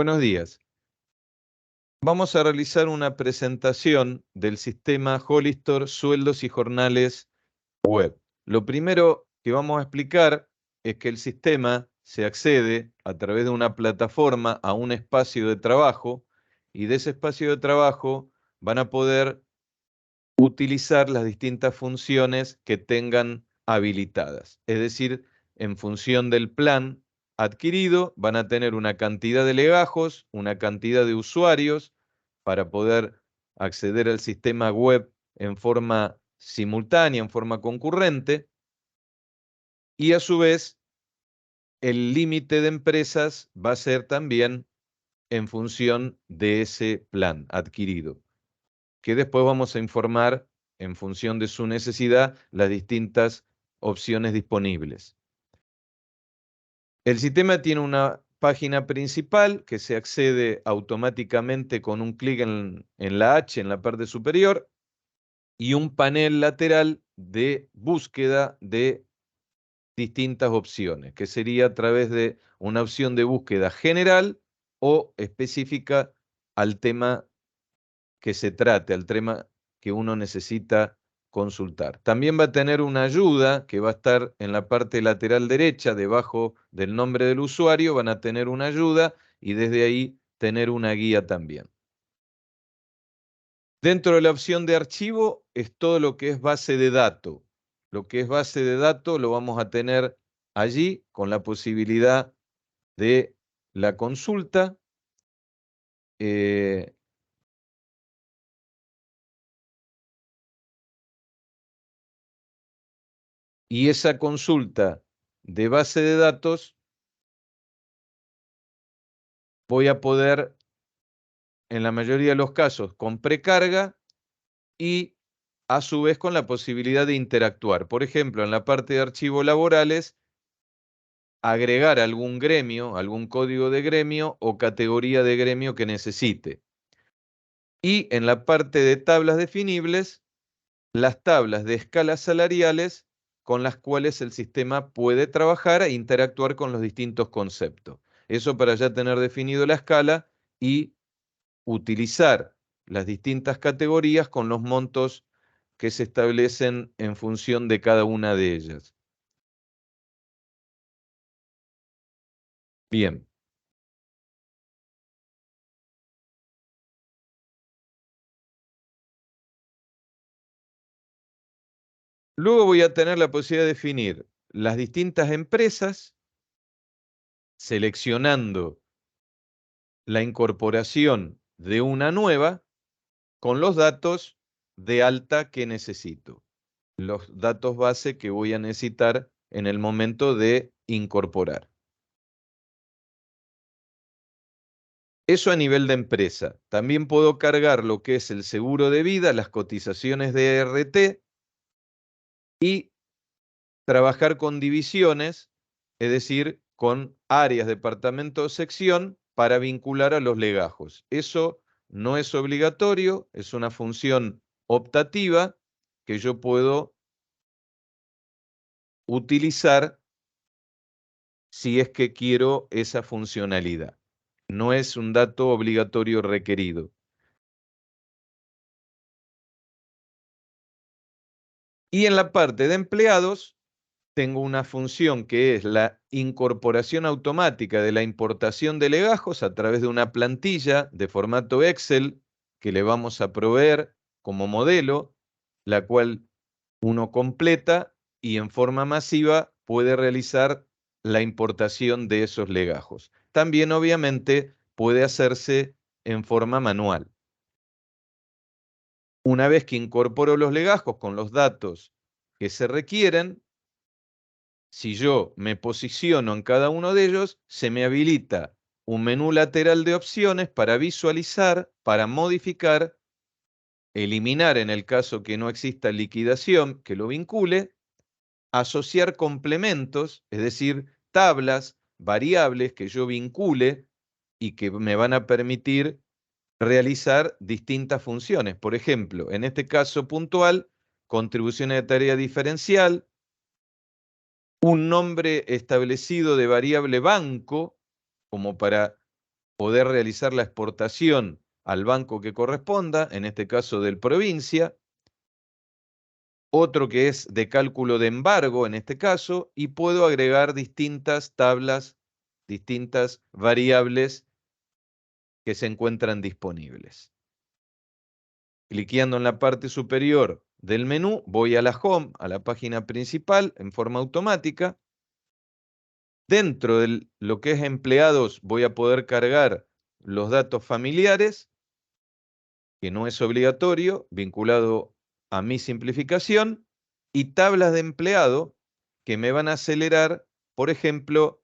Buenos días. Vamos a realizar una presentación del sistema Hollister Sueldos y Jornales Web. Lo primero que vamos a explicar es que el sistema se accede a través de una plataforma a un espacio de trabajo y de ese espacio de trabajo van a poder utilizar las distintas funciones que tengan habilitadas. Es decir, en función del plan adquirido, van a tener una cantidad de legajos, una cantidad de usuarios para poder acceder al sistema web en forma simultánea, en forma concurrente, y a su vez el límite de empresas va a ser también en función de ese plan adquirido, que después vamos a informar en función de su necesidad las distintas opciones disponibles. El sistema tiene una página principal que se accede automáticamente con un clic en la H en la parte superior y un panel lateral de búsqueda de distintas opciones, que sería a través de una opción de búsqueda general o específica al tema que se trate, al tema que uno necesita consultar. También va a tener una ayuda que va a estar en la parte lateral derecha, debajo del nombre del usuario, van a tener una ayuda y desde ahí tener una guía también. Dentro de la opción de archivo es todo lo que es base de datos. Lo que es base de datos lo vamos a tener allí con la posibilidad de la consulta. Y esa consulta de base de datos voy a poder, en la mayoría de los casos, con precarga y a su vez con la posibilidad de interactuar. Por ejemplo, en la parte de archivos laborales, agregar algún gremio, algún código de gremio o categoría de gremio que necesite. Y en la parte de tablas definibles, las tablas de escalas salariales con las cuales el sistema puede trabajar e interactuar con los distintos conceptos. Eso para ya tener definido la escala y utilizar las distintas categorías con los montos que se establecen en función de cada una de ellas. Bien. Luego voy a tener la posibilidad de definir las distintas empresas, seleccionando la incorporación de una nueva con los datos de alta que necesito, los datos base que voy a necesitar en el momento de incorporar. Eso a nivel de empresa. También puedo cargar lo que es el seguro de vida, las cotizaciones de ERT y trabajar con divisiones, es decir, con áreas, departamento o sección para vincular a los legajos. Eso no es obligatorio, es una función optativa que yo puedo utilizar si es que quiero esa funcionalidad. No es un dato obligatorio requerido. Y en la parte de empleados, tengo una función que es la incorporación automática de la importación de legajos a través de una plantilla de formato Excel que le vamos a proveer como modelo, la cual uno completa y en forma masiva puede realizar la importación de esos legajos. También, obviamente, puede hacerse en forma manual. Una vez que incorporo los legajos con los datos que se requieren, si yo me posiciono en cada uno de ellos, se me habilita un menú lateral de opciones para visualizar, para modificar, eliminar en el caso que no exista liquidación que lo vincule, asociar complementos, es decir, tablas, variables que yo vincule y que me van a permitir realizar distintas funciones. Por ejemplo, en este caso puntual, contribuciones de tarea diferencial, un nombre establecido de variable banco, como para poder realizar la exportación al banco que corresponda, en este caso del provincia. Otro que es de cálculo de embargo, en este caso, y puedo agregar distintas tablas, distintas variables que se encuentran disponibles. Cliqueando en la parte superior del menú, voy a la home, a la página principal, en forma automática. Dentro de lo que es empleados, voy a poder cargar los datos familiares, que no es obligatorio, vinculado a mi simplificación, y tablas de empleado, que me van a acelerar, por ejemplo,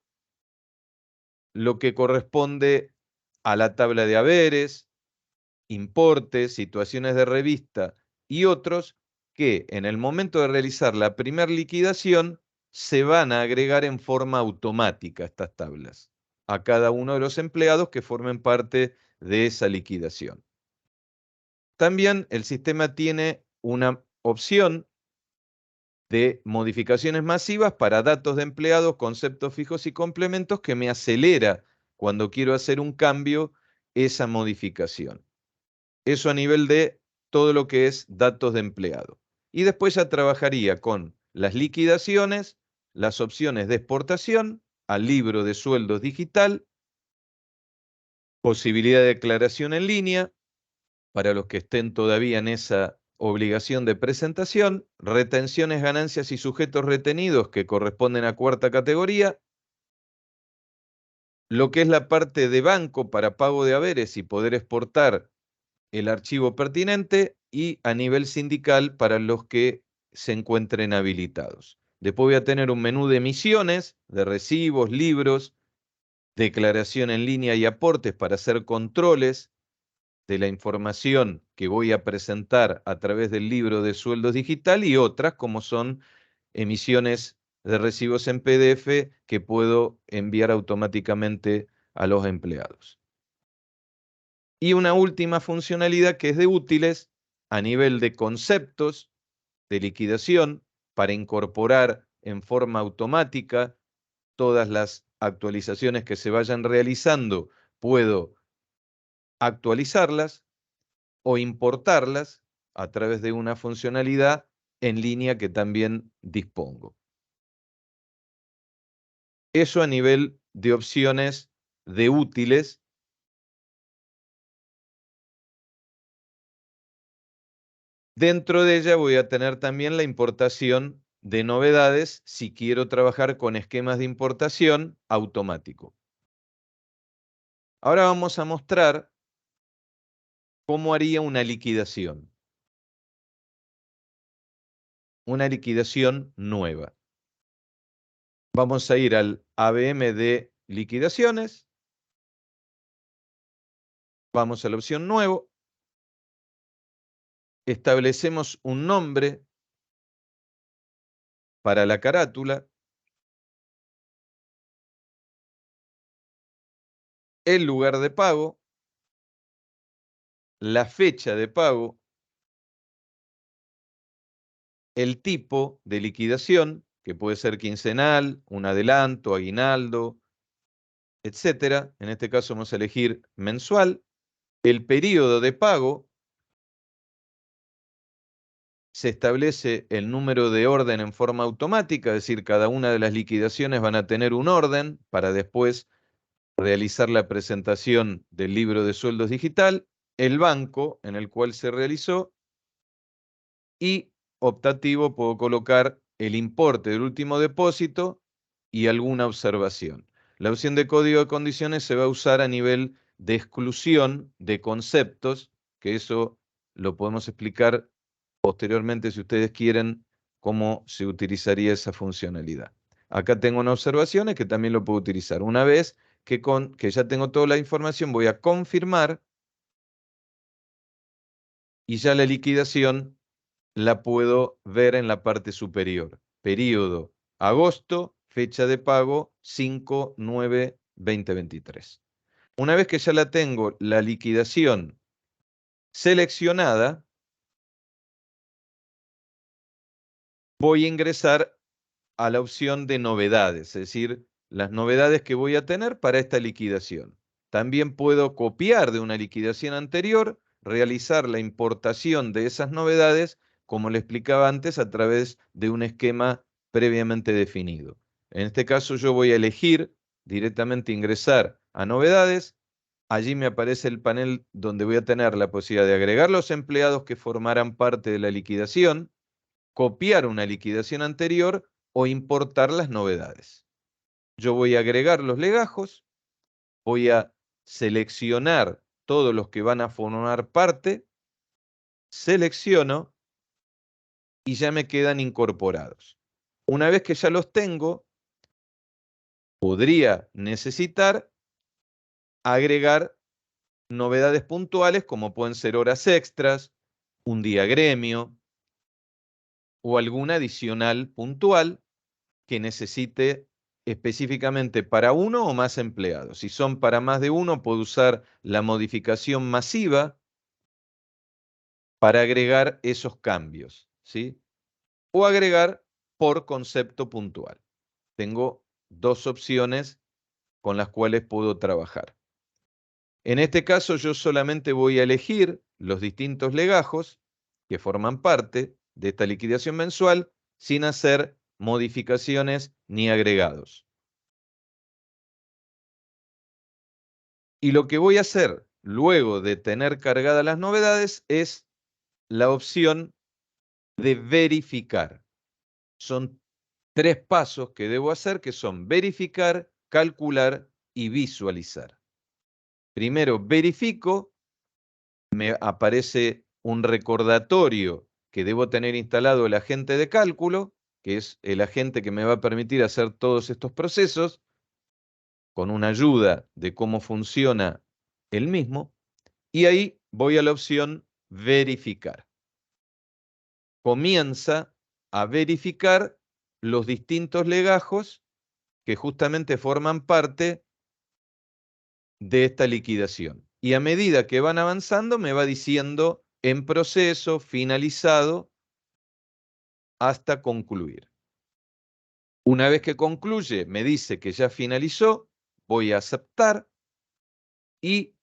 lo que corresponde a la tabla de haberes, importes, situaciones de revista y otros que en el momento de realizar la primera liquidación se van a agregar en forma automática estas tablas a cada uno de los empleados que formen parte de esa liquidación. También el sistema tiene una opción de modificaciones masivas para datos de empleados, conceptos fijos y complementos que me acelera cuando quiero hacer un cambio esa modificación. Eso a nivel de todo lo que es datos de empleado. Y después ya trabajaría con las liquidaciones, las opciones de exportación, al libro de sueldos digital, posibilidad de declaración en línea, para los que estén todavía en esa obligación de presentación, retenciones, ganancias y sujetos retenidos que corresponden a cuarta categoría, lo que es la parte de banco para pago de haberes y poder exportar el archivo pertinente, y a nivel sindical para los que se encuentren habilitados. Después voy a tener un menú de emisiones, de recibos, libros, declaración en línea y aportes para hacer controles de la información que voy a presentar a través del libro de sueldos digital, y otras como son emisiones de recibos en PDF que puedo enviar automáticamente a los empleados. Y una última funcionalidad que es de útiles a nivel de conceptos de liquidación para incorporar en forma automática todas las actualizaciones que se vayan realizando. Puedo actualizarlas o importarlas a través de una funcionalidad en línea que también dispongo. Eso a nivel de opciones de útiles. Dentro de ella voy a tener también la importación de novedades si quiero trabajar con esquemas de importación automático. Ahora vamos a mostrar cómo haría una liquidación. Una liquidación nueva. Vamos a ir al ABM de liquidaciones. Vamos a la opción nuevo. Establecemos un nombre para la carátula, el lugar de pago, la fecha de pago, el tipo de liquidación, que puede ser quincenal, un adelanto, aguinaldo, etcétera. En este caso vamos a elegir mensual. El periodo de pago, se establece el número de orden en forma automática, es decir, cada una de las liquidaciones van a tener un orden para después realizar la presentación del libro de sueldos digital, el banco en el cual se realizó, y optativo puedo colocar el importe del último depósito y alguna observación. La opción de código de condiciones se va a usar a nivel de exclusión de conceptos, que eso lo podemos explicar posteriormente si ustedes quieren cómo se utilizaría esa funcionalidad. Acá tengo unas observaciones que también lo puedo utilizar. Una vez que ya tengo toda la información, voy a confirmar y ya la liquidación la puedo ver en la parte superior. Período agosto, fecha de pago 5/9/2023. Una vez que ya la tengo, la liquidación seleccionada, voy a ingresar a la opción de novedades, es decir, las novedades que voy a tener para esta liquidación. también puedo copiar de una liquidación anterior, realizar la importación de esas novedades, como le explicaba antes, a través de un esquema previamente definido. En este caso yo voy a elegir directamente ingresar a novedades. Allí me aparece el panel donde voy a tener la posibilidad de agregar los empleados que formarán parte de la liquidación, copiar una liquidación anterior o importar las novedades. Yo voy a agregar los legajos, voy a seleccionar todos los que van a formar parte, selecciono y ya me quedan incorporados. Una vez que ya los tengo, podría necesitar agregar novedades puntuales como pueden ser horas extras, un día gremio o alguna adicional puntual que necesite específicamente para uno o más empleados. Si son para más de uno, puedo usar la modificación masiva para agregar esos cambios, ¿sí? O agregar por concepto puntual. Tengo dos opciones con las cuales puedo trabajar. En este caso yo solamente voy a elegir los distintos legajos que forman parte de esta liquidación mensual sin hacer modificaciones ni agregados. Y lo que voy a hacer luego de tener cargadas las novedades es la opción de verificar. Son 3 pasos que debo hacer, que son verificar, calcular y visualizar. Primero verifico, me aparece un recordatorio que debo tener instalado el agente de cálculo, que es el agente que me va a permitir hacer todos estos procesos, con una ayuda de cómo funciona el mismo, y ahí voy a la opción verificar. Comienza a verificar los distintos legajos que justamente forman parte de esta liquidación. Y a medida que van avanzando, me va diciendo en proceso, finalizado, hasta concluir. Una vez que concluye, me dice que ya finalizó, voy a aceptar y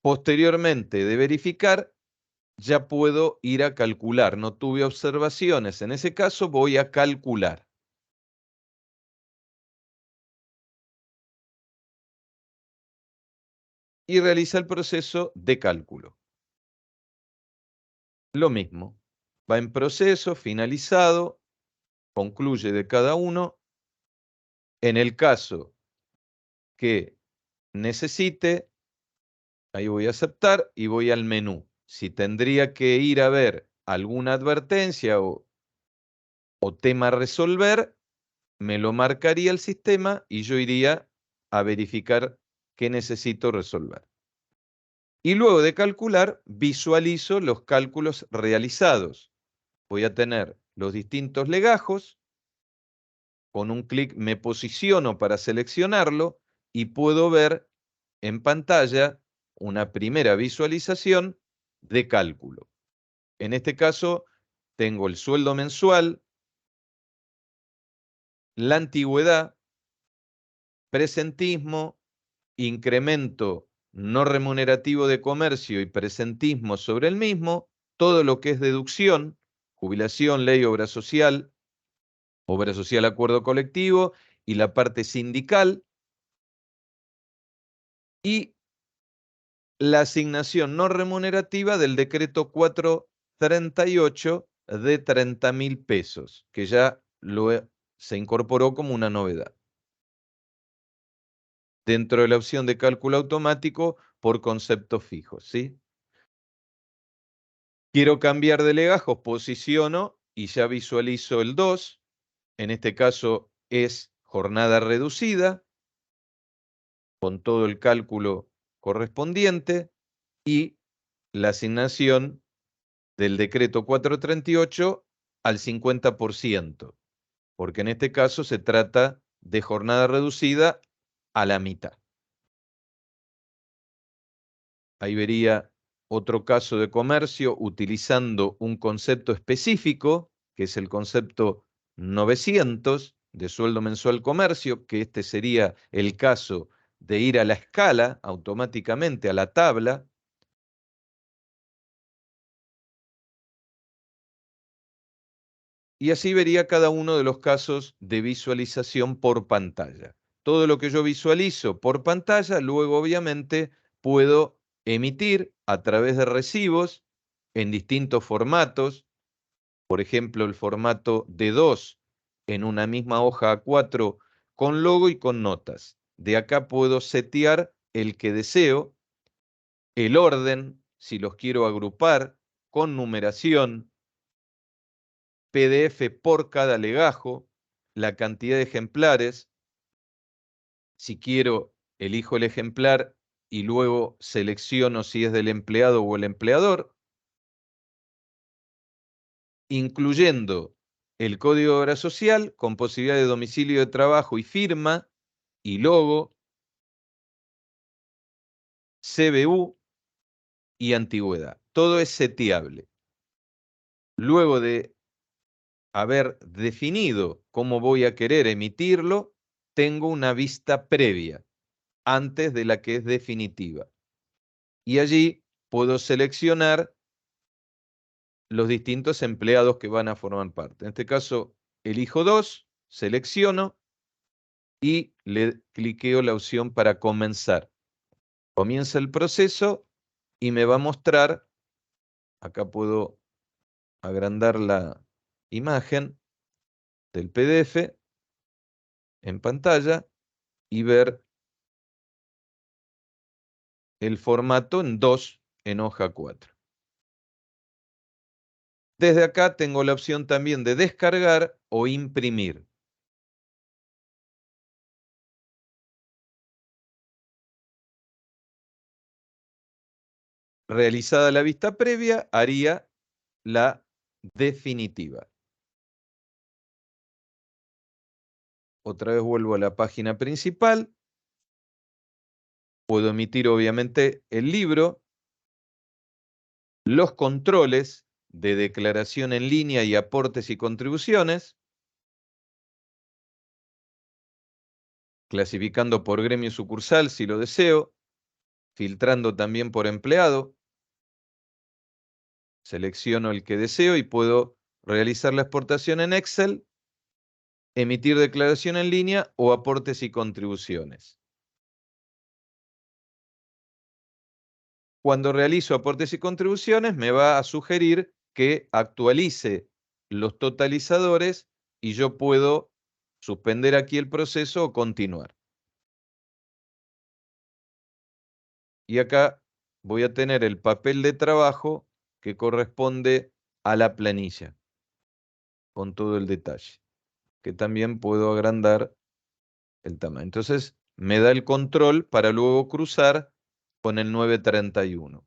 posteriormente de verificar, ya puedo ir a calcular. No tuve observaciones. En ese caso, voy a calcular. Y realiza el proceso de cálculo. Lo mismo. Va en proceso, finalizado, concluye de cada uno. En el caso que necesite, ahí voy a aceptar y voy al menú. Si tendría que ir a ver alguna advertencia o tema a resolver, me lo marcaría el sistema y yo iría a verificar qué necesito resolver. Y luego de calcular, visualizo los cálculos realizados. Voy a tener los distintos legajos. Con un clic me posiciono para seleccionarlo y puedo ver en pantalla una primera visualización de cálculo. En este caso, tengo el sueldo mensual, la antigüedad, presentismo, incremento no remunerativo de comercio y presentismo sobre el mismo, todo lo que es deducción, jubilación, ley, obra social, acuerdo colectivo y la parte sindical, y la asignación no remunerativa del decreto 438 de 30.000 pesos, que ya se incorporó como una novedad. Dentro de la opción de cálculo automático por conceptos fijos, ¿sí? Quiero cambiar de legajos, posiciono y ya visualizo el 2. En este caso es jornada reducida, con todo el cálculo correspondiente y la asignación del decreto 438 al 50%, porque en este caso se trata de jornada reducida a la mitad. Ahí vería otro caso de comercio utilizando un concepto específico, que es el concepto 900 de sueldo mensual comercio, que este sería el caso de ir a la escala automáticamente, a la tabla. Y así vería cada uno de los casos de visualización por pantalla. Todo lo que yo visualizo por pantalla, luego obviamente puedo emitir a través de recibos en distintos formatos. Por ejemplo, el formato D2 en una misma hoja A4 con logo y con notas. De acá puedo setear el que deseo, el orden, si los quiero agrupar, con numeración, PDF por cada legajo, la cantidad de ejemplares. Si quiero, elijo el ejemplar y luego selecciono si es del empleado o el empleador, incluyendo el código de obra social con posibilidad de domicilio de trabajo y firma y logo, CBU y antigüedad. Todo es seteable. Luego de haber definido cómo voy a querer emitirlo, tengo una vista previa, antes de la que es definitiva. Y allí puedo seleccionar los distintos empleados que van a formar parte. En este caso, elijo 2, selecciono y le cliqueo la opción para comenzar. Comienza el proceso y me va a mostrar, acá puedo agrandar la imagen del PDF en pantalla y ver el formato en 2 en hoja 4. Desde acá tengo la opción también de descargar o imprimir. Realizada la vista previa, haría la definitiva. Otra vez vuelvo a la página principal. Puedo emitir obviamente el libro, los controles de declaración en línea y aportes y contribuciones, clasificando por gremio sucursal si lo deseo, filtrando también por empleado. Selecciono el que deseo y puedo realizar la exportación en Excel, emitir declaración en línea o aportes y contribuciones. Cuando realizo aportes y contribuciones, me va a sugerir que actualice los totalizadores y yo puedo suspender aquí el proceso o continuar. Y acá voy a tener el papel de trabajo que corresponde a la planilla, con todo el detalle, que también puedo agrandar el tamaño. Entonces, me da el control para luego cruzar con el 931.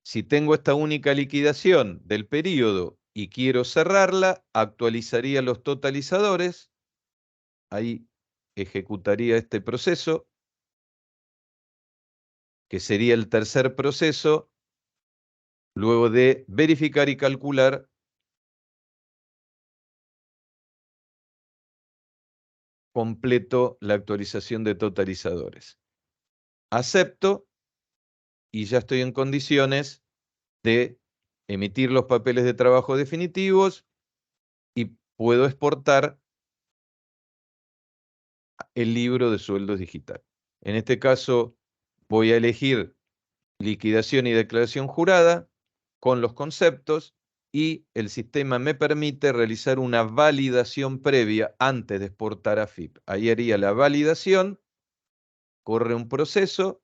Si tengo esta única liquidación del periodo y quiero cerrarla, actualizaría los totalizadores. Ahí ejecutaría este proceso, que sería el tercer proceso, luego de verificar y calcular completo la actualización de totalizadores. Acepto y ya estoy en condiciones de emitir los papeles de trabajo definitivos y puedo exportar el libro de sueldos digital. En este caso voy a elegir liquidación y declaración jurada con los conceptos y el sistema me permite realizar una validación previa antes de exportar a FIP. Ahí haría la validación, corre un proceso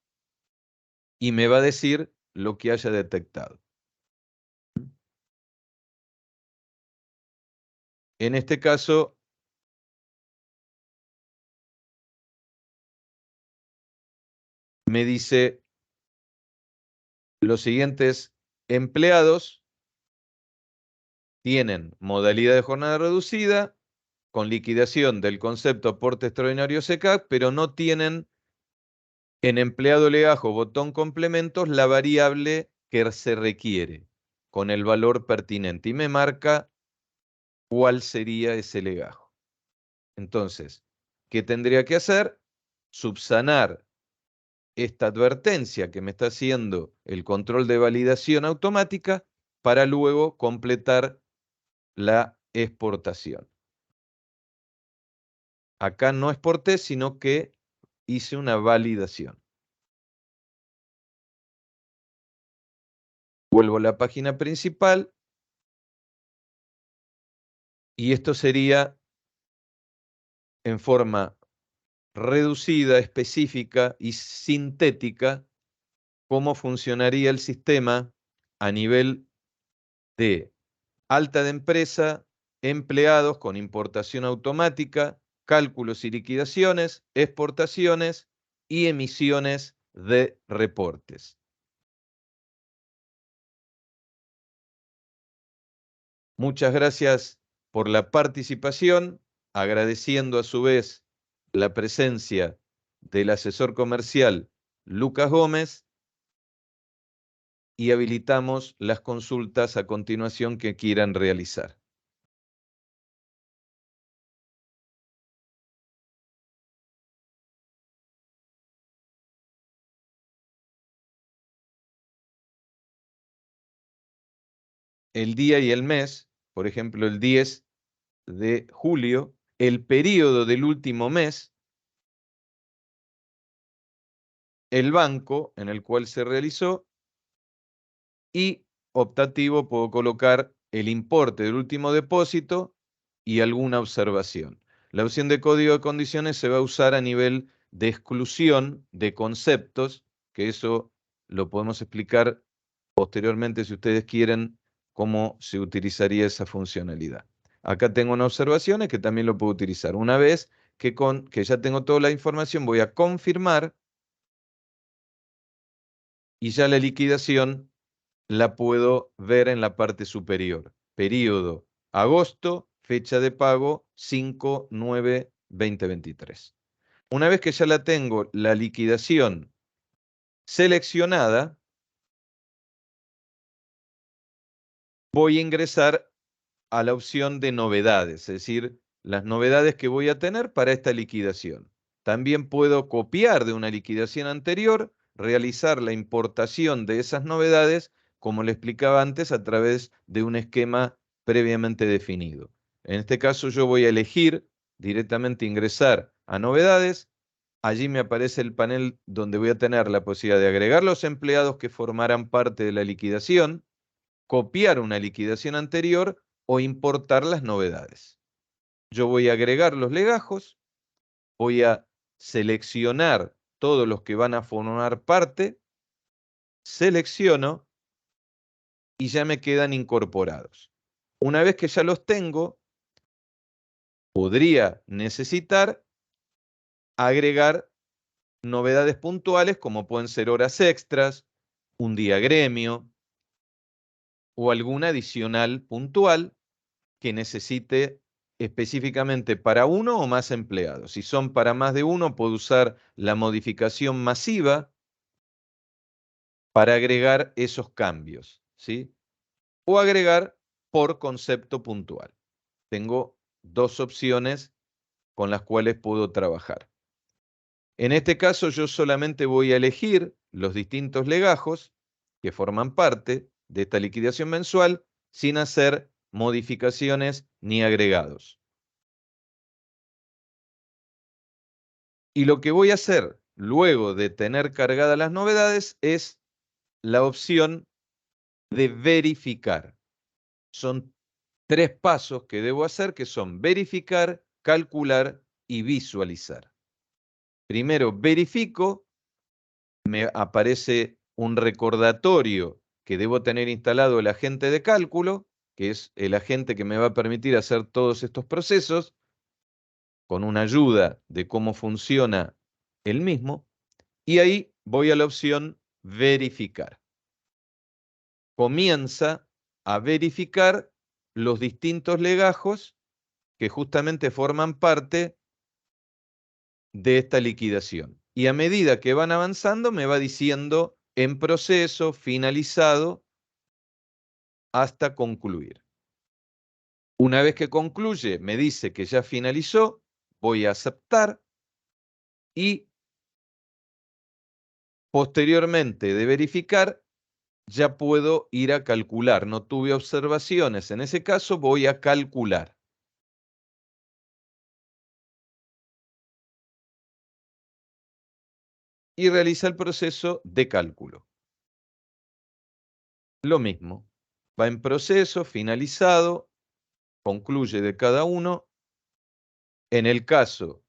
y me va a decir lo que haya detectado. En este caso, me dice los siguientes empleados tienen modalidad de jornada reducida con liquidación del concepto aporte extraordinario SECAC, pero no tienen en empleado legajo botón complementos la variable que se requiere con el valor pertinente y me marca cuál sería ese legajo. Entonces, ¿qué tendría que hacer? Subsanar esta advertencia que me está haciendo el control de validación automática para luego completar la exportación. Acá no exporté, sino que hice una validación. Vuelvo a la página principal y esto sería en forma reducida, específica y sintética cómo funcionaría el sistema a nivel de alta de empresa, empleados con importación automática, cálculos y liquidaciones, exportaciones y emisiones de reportes. Muchas gracias por la participación, agradeciendo a su vez la presencia del asesor comercial Lucas Gómez y habilitamos las consultas a continuación que quieran realizar. El día y el mes, por ejemplo, el 10 de julio, el periodo del último mes, el banco en el cual se realizó y optativo puedo colocar el importe del último depósito y alguna observación. La opción de código de condiciones se va a usar a nivel de exclusión de conceptos, que eso lo podemos explicar posteriormente si ustedes quieren cómo se utilizaría esa funcionalidad. Acá tengo unas observaciones que también lo puedo utilizar. Una vez que ya tengo toda la información, voy a confirmar y ya la liquidación la puedo ver en la parte superior. Período agosto, fecha de pago 5/9/2023. Una vez que ya la tengo, la liquidación seleccionada, voy a ingresar a la opción de novedades, es decir, las novedades que voy a tener para esta liquidación. También puedo copiar de una liquidación anterior, realizar la importación de esas novedades, como le explicaba antes, a través de un esquema previamente definido. En este caso yo voy a elegir directamente ingresar a novedades. Allí me aparece el panel donde voy a tener la posibilidad de agregar los empleados que formarán parte de la liquidación, copiar una liquidación anterior o importar las novedades. Yo voy a agregar los legajos, voy a seleccionar todos los que van a formar parte, selecciono y ya me quedan incorporados. Una vez que ya los tengo, podría necesitar agregar novedades puntuales como pueden ser horas extras, un día gremio o alguna adicional puntual que necesite específicamente para uno o más empleados. Si son para más de uno, puedo usar la modificación masiva para agregar esos cambios, ¿sí? O agregar por concepto puntual. Tengo dos opciones con las cuales puedo trabajar. En este caso, yo solamente voy a elegir los distintos legajos que forman parte de esta liquidación mensual sin hacer modificaciones ni agregados. Y lo que voy a hacer luego de tener cargadas las novedades es la opción de verificar. Son 3 pasos que debo hacer, que son verificar, calcular y visualizar. Primero verifico, me aparece un recordatorio que debo tener instalado el agente de cálculo, que es el agente que me va a permitir hacer todos estos procesos, con una ayuda de cómo funciona el mismo. Y ahí voy a la opción verificar. Comienza a verificar los distintos legajos que justamente forman parte de esta liquidación. Y a medida que van avanzando me va diciendo en proceso, finalizado, hasta concluir. Una vez que concluye, me dice que ya finalizó, voy a aceptar y posteriormente de verificar, ya puedo ir a calcular. No tuve observaciones. En ese caso voy a calcular. Y realiza el proceso de cálculo. Lo mismo. Va en proceso, finalizado, concluye de cada uno. En el caso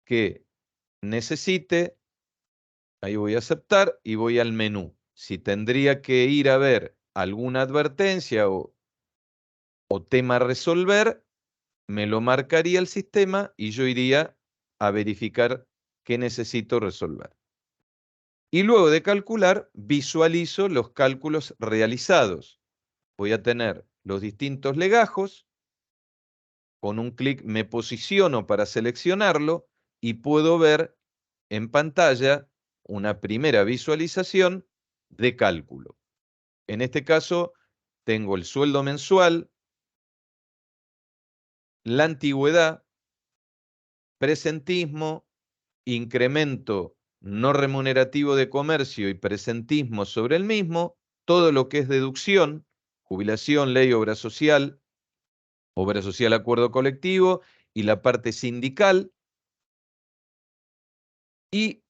que necesite, ahí voy a aceptar y voy al menú. Si tendría que ir a ver alguna advertencia o tema a resolver, me lo marcaría el sistema y yo iría a verificar qué necesito resolver. Y luego de calcular, visualizo los cálculos realizados. Voy a tener los distintos legajos. Con un clic me posiciono para seleccionarlo y puedo ver en pantalla una primera visualización de cálculo. En este caso, tengo el sueldo mensual, la antigüedad, presentismo, incremento no remunerativo de comercio y presentismo sobre el mismo, todo lo que es deducción, jubilación, ley, obra social, acuerdo colectivo y la parte sindical, y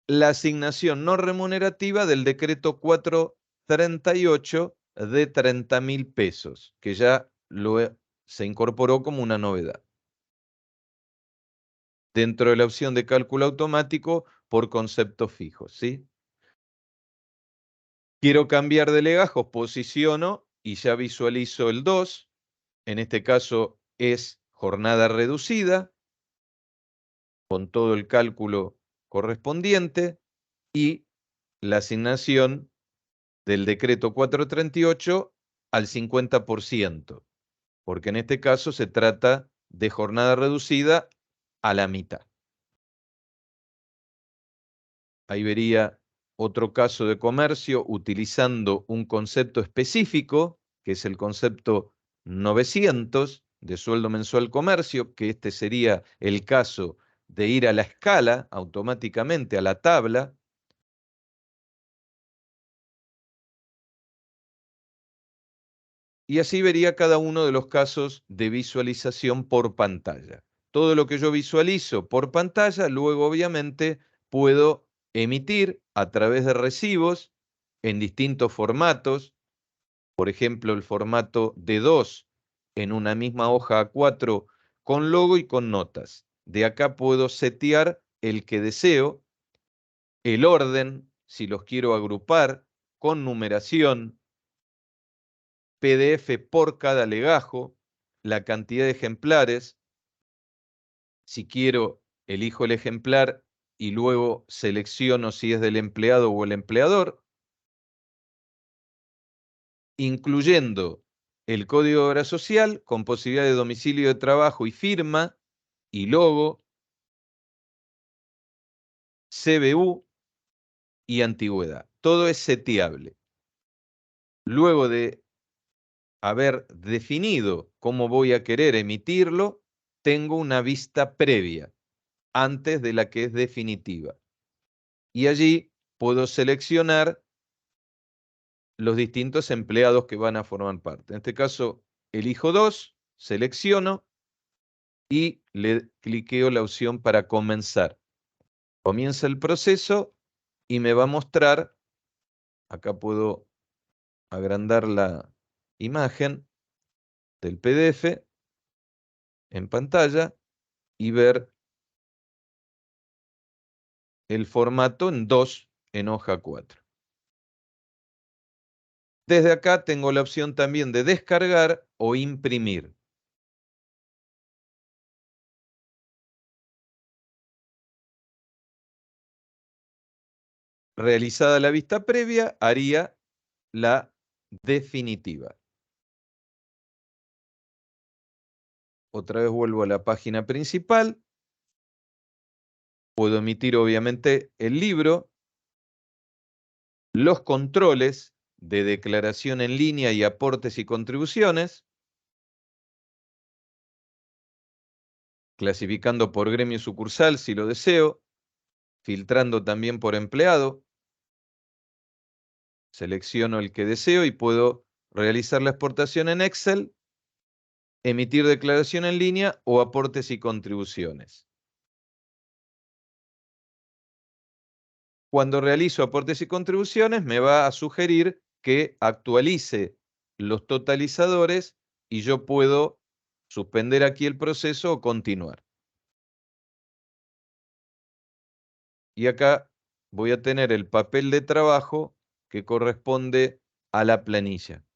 la asignación no remunerativa del decreto 438 de 30.000 pesos, que ya se incorporó como una novedad. Dentro de la opción de cálculo automático por conceptos fijos, ¿sí? Quiero cambiar de legajos, posiciono y ya visualizo el 2. En este caso es jornada reducida, con todo el cálculo correspondiente y la asignación del decreto 438 al 50%, porque en este caso se trata de jornada reducida a la mitad. Ahí vería otro caso de comercio utilizando un concepto específico, que es el concepto 900 de sueldo mensual comercio, que este sería el caso de ir a la escala automáticamente a la tabla. Y así vería cada uno de los casos de visualización por pantalla. Todo lo que yo visualizo por pantalla, luego obviamente puedo emitir a través de recibos en distintos formatos. Por ejemplo, el formato D2 en una misma hoja A4 con logo y con notas. De acá puedo setear el que deseo, el orden, si los quiero agrupar, con numeración, PDF por cada legajo, la cantidad de ejemplares. Si quiero, elijo el ejemplar y luego selecciono si es del empleado o el empleador, incluyendo el código de obra social con posibilidad de domicilio de trabajo y firma y logo, CBU y antigüedad. Todo es seteable. Luego de haber definido cómo voy a querer emitirlo, tengo una vista previa antes de la que es definitiva. Y allí puedo seleccionar los distintos empleados que van a formar parte. En este caso, elijo 2, selecciono y le cliqueo la opción para comenzar. Comienza el proceso y me va a mostrar, acá puedo agrandar la imagen del PDF en pantalla y ver el formato en 2 en hoja 4. Desde acá tengo la opción también de descargar o imprimir. Realizada la vista previa, haría la definitiva. Otra vez vuelvo a la página principal. Puedo emitir obviamente el libro, los controles de declaración en línea y aportes y contribuciones. clasificando por gremio sucursal si lo deseo, filtrando también por empleado. Selecciono el que deseo y puedo realizar la exportación en Excel, emitir declaración en línea o aportes y contribuciones. Cuando realizo aportes y contribuciones, me va a sugerir que actualice los totalizadores y yo puedo suspender aquí el proceso o continuar. Y acá voy a tener el papel de trabajo que corresponde a la planilla,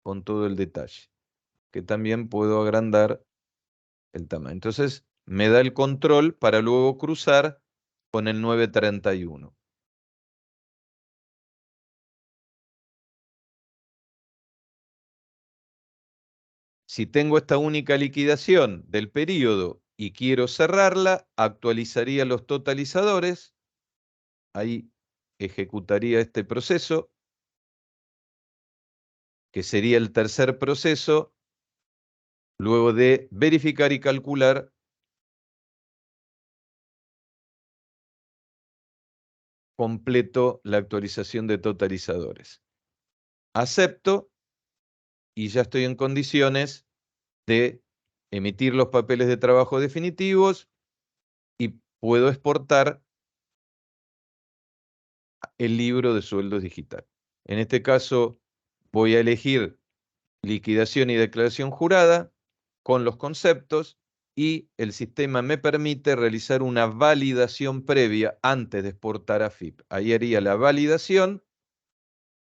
con todo el detalle, que también puedo agrandar el tamaño. Entonces, me da el control para luego cruzar con el 931. Si tengo esta única liquidación del periodo y quiero cerrarla, actualizaría los totalizadores. Ahí ejecutaría este proceso, que sería el tercer proceso, luego de verificar y calcular completo la actualización de totalizadores. Acepto y ya estoy en condiciones de emitir los papeles de trabajo definitivos y puedo exportar el libro de sueldos digital. En este caso voy a elegir liquidación y declaración jurada con los conceptos y el sistema me permite realizar una validación previa antes de exportar a FIP. Ahí haría la validación,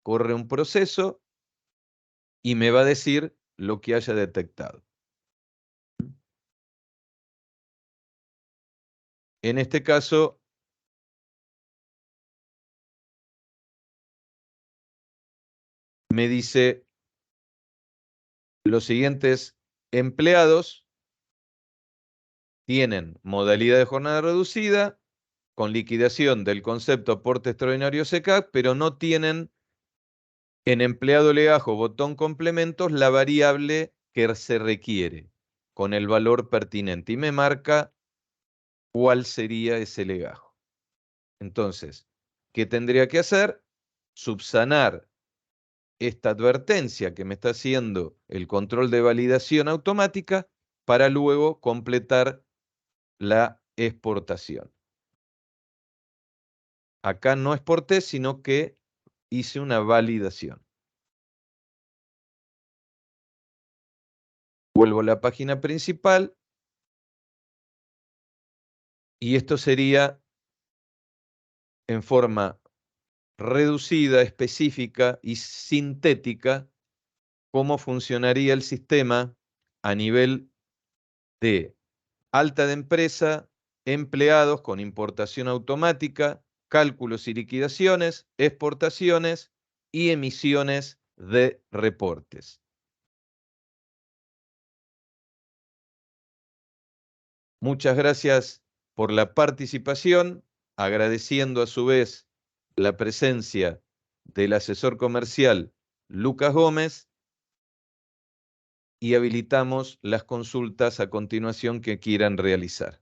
corre un proceso y me va a decir lo que haya detectado. En este caso, me dice los siguientes empleados tienen modalidad de jornada reducida con liquidación del concepto aporte extraordinario SECAC, pero no tienen en empleado legajo botón complementos la variable que se requiere con el valor pertinente y me marca cuál sería ese legajo. Entonces, ¿qué tendría que hacer? Subsanar esta advertencia que me está haciendo el control de validación automática para luego completar la exportación. Acá no exporté, sino que hice una validación. Vuelvo a la página principal y esto sería en forma reducida, específica y sintética cómo funcionaría el sistema a nivel de alta de empresa, empleados con importación automática, cálculos y liquidaciones, exportaciones y emisiones de reportes. Muchas gracias por la participación, agradeciendo a su vez la presencia del asesor comercial Lucas Gómez y habilitamos las consultas a continuación que quieran realizar.